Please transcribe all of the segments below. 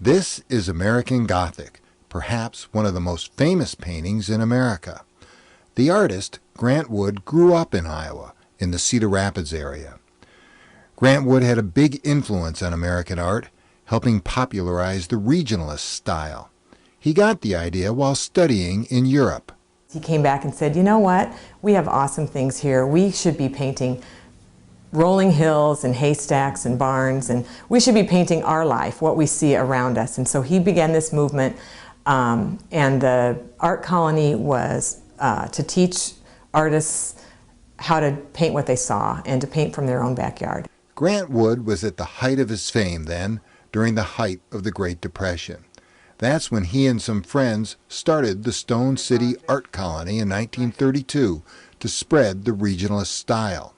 This is American Gothic, perhaps one of the most famous paintings in America. The artist, Grant Wood, grew up in Iowa, in the Cedar Rapids area. Grant Wood had a big influence on American art, helping popularize the regionalist style. He got the idea while studying in Europe. He came back and said, you know what, we have awesome things here. We should be painting rolling hills and haystacks and barns, and we should be painting our life, what we see around us. And so he began this movement, and the art colony was to teach artists how to paint what they saw and to paint from their own backyard. Grant Wood was at the height of his fame then, during the height of the Great Depression. That's when he and some friends started the Stone City Art Colony in 1932 to spread the regionalist style.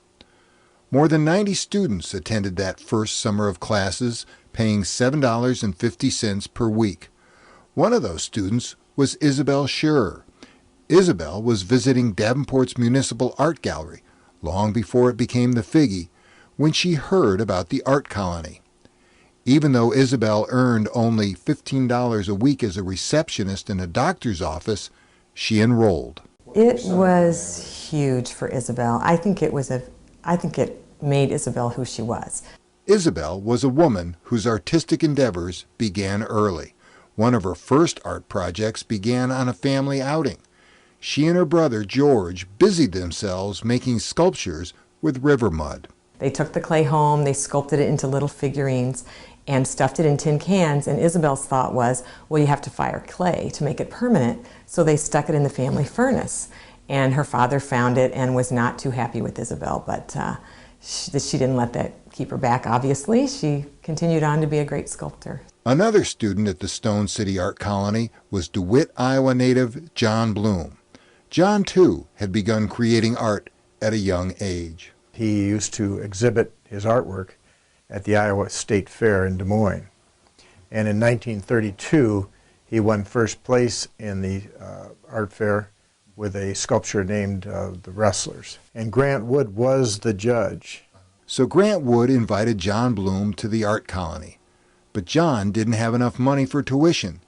More than 90 students attended that first summer of classes, paying $7.50 per week. One of those students was Isabel Scherer. Isabel was visiting Davenport's Municipal Art Gallery long before it became the Figge when she heard about the art colony. Even though Isabel earned only $15 a week as a receptionist in a doctor's office, she enrolled. It was huge for Isabel. I think it made Isabel who she was. Isabel was a woman whose artistic endeavors began early. One of her first art projects began on a family outing. She and her brother George busied themselves making sculptures with river mud. They took the clay home, they sculpted it into little figurines and stuffed it in tin cans, and Isabel's thought was, well, you have to fire clay to make it permanent, so they stuck it in the family furnace. And her father found it and was not too happy with Isabel, but she didn't let that keep her back, obviously. She continued on to be a great sculptor. Another student at the Stone City Art Colony was DeWitt, Iowa native John Bloom. John, too, had begun creating art at a young age. He used to exhibit his artwork at the Iowa State Fair in Des Moines. And in 1932, he won first place in the art fair with a sculpture named The Wrestlers. And Grant Wood was the judge. So Grant Wood invited John Bloom to the art colony. But John didn't have enough money for tuition.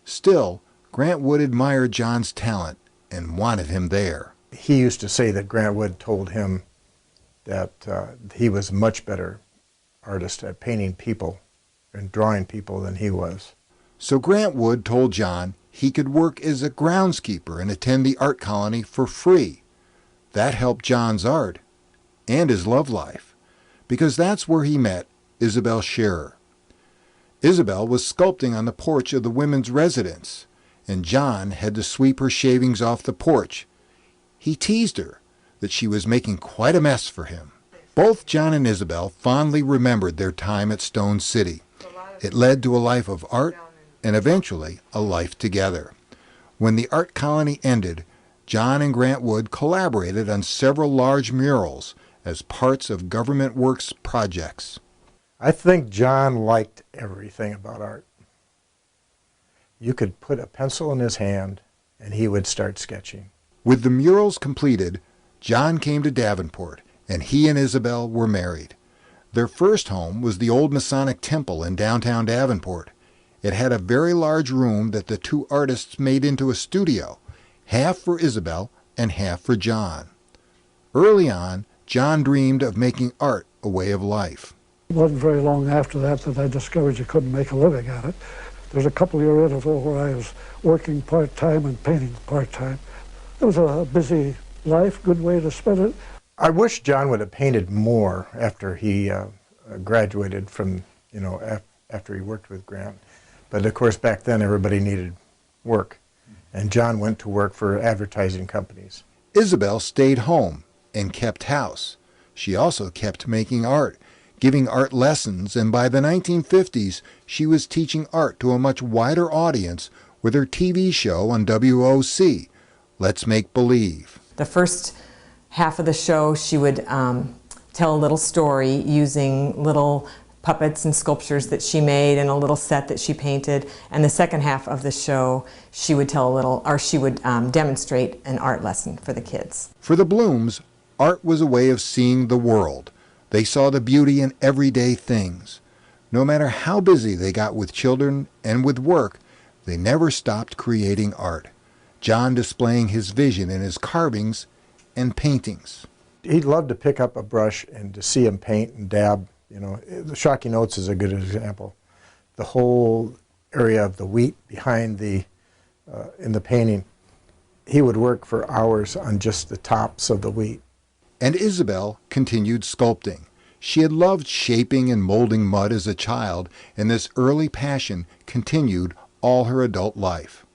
Still, Grant Wood admired John's talent and wanted him there. He used to say that Grant Wood told him that he was a much better artist at painting people and drawing people than he was. So Grant Wood told John he could work as a groundskeeper and attend the art colony for free. That helped John's art and his love life, because that's where he met Isabel Scherer. Isabel was sculpting on the porch of the women's residence, and John had to sweep her shavings off the porch. He teased her that she was making quite a mess for him. Both John and Isabel fondly remembered their time at Stone City. It led to a life of art and eventually a life together. When the art colony ended, John and Grant Wood collaborated on several large murals as parts of government works projects. I think John liked everything about art. You could put a pencil in his hand and he would start sketching. With the murals completed, John came to Davenport, and he and Isabel were married. Their first home was the old Masonic Temple in downtown Davenport. It had a very large room that the two artists made into a studio, half for Isabel and half for John. Early on, John dreamed of making art a way of life. It wasn't very long after that I discovered you couldn't make a living at it. There's a couple-year interval where I was working part-time and painting part-time. It was a busy life, good way to spend it. I wish John would have painted more after he graduated from, after he worked with Grant. But of course, back then everybody needed work, and John went to work for advertising companies. Isabel stayed home and kept house. She also kept making art, giving art lessons, and by the 1950s, she was teaching art to a much wider audience with her TV show on WOC, Let's Make Believe. The first half of the show, she would tell a little story using little puppets and sculptures that she made and a little set that she painted. And the second half of the show, she would demonstrate an art lesson for the kids. For the Blooms, art was a way of seeing the world. They saw the beauty in everyday things. No matter how busy they got with children and with work, they never stopped creating art, John displaying his vision in his carvings and paintings. He'd love to pick up a brush and to see him paint and dab. You know, the Shocking Oats is a good example. The whole area of the wheat behind the, in the painting, he would work for hours on just the tops of the wheat. And Isabel continued sculpting. She had loved shaping and molding mud as a child, and this early passion continued all her adult life.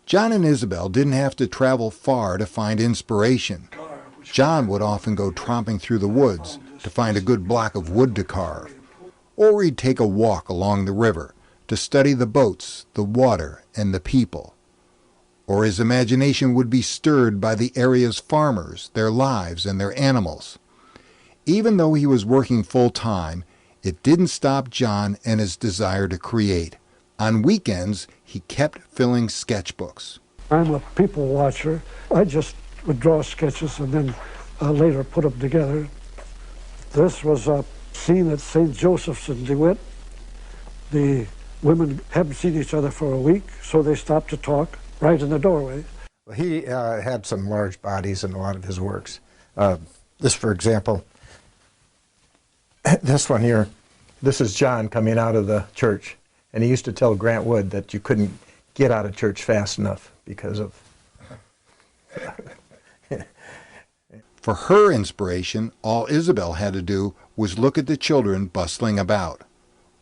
John and Isabel didn't have to travel far to find inspiration. John would often go tromping through the woods to find a good block of wood to carve, or he'd take a walk along the river to study the boats, the water, and the people. Or his imagination would be stirred by the area's farmers, their lives, and their animals. Even though he was working full-time, it didn't stop John and his desire to create. On weekends, he kept filling sketchbooks. I'm a people watcher. I just would draw sketches and then later put them together. This was a scene at St. Joseph's in DeWitt. The women hadn't seen each other for a week, so they stopped to talk right in the doorway. Well, he had some large bodies in a lot of his works. This, for example, this one here, this is John coming out of the church. And he used to tell Grant Wood that you couldn't get out of church fast enough because of... For her inspiration, all Isabel had to do was look at the children bustling about.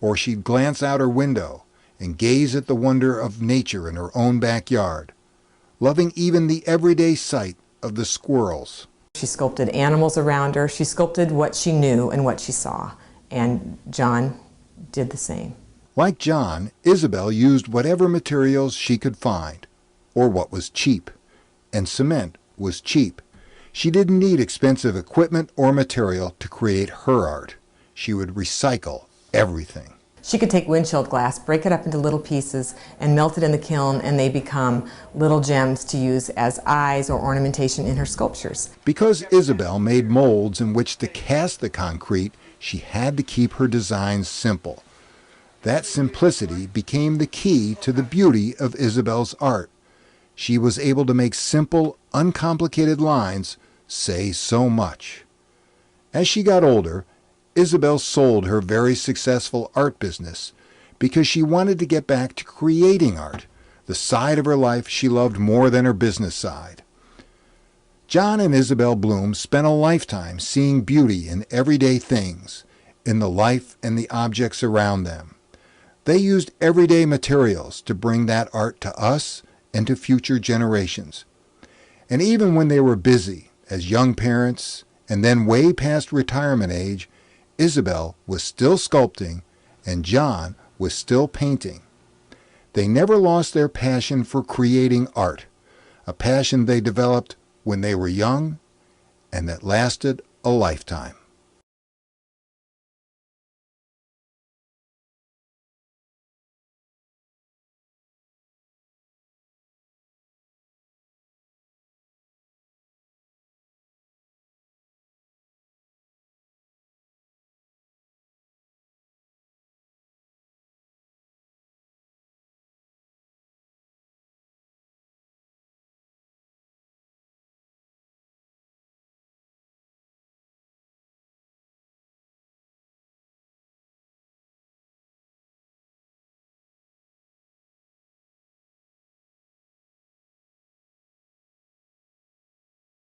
Or she'd glance out her window and gaze at the wonder of nature in her own backyard, loving even the everyday sight of the squirrels. She sculpted animals around her. She sculpted what she knew and what she saw. And John did the same. Like John, Isabel used whatever materials she could find, or what was cheap. And cement was cheap. She didn't need expensive equipment or material to create her art. She would recycle everything. She could take windshield glass, break it up into little pieces, and melt it in the kiln, and they become little gems to use as eyes or ornamentation in her sculptures. Because Isabel made molds in which to cast the concrete, she had to keep her designs simple. That simplicity became the key to the beauty of Isabel's art. She was able to make simple, uncomplicated lines say so much. As she got older, Isabel sold her very successful art business because she wanted to get back to creating art, the side of her life she loved more than her business side. John and Isabel Bloom spent a lifetime seeing beauty in everyday things, in the life and the objects around them. They used everyday materials to bring that art to us and to future generations. And even when they were busy as young parents and then way past retirement age, Isabel was still sculpting and John was still painting. They never lost their passion for creating art, a passion they developed when they were young and that lasted a lifetime.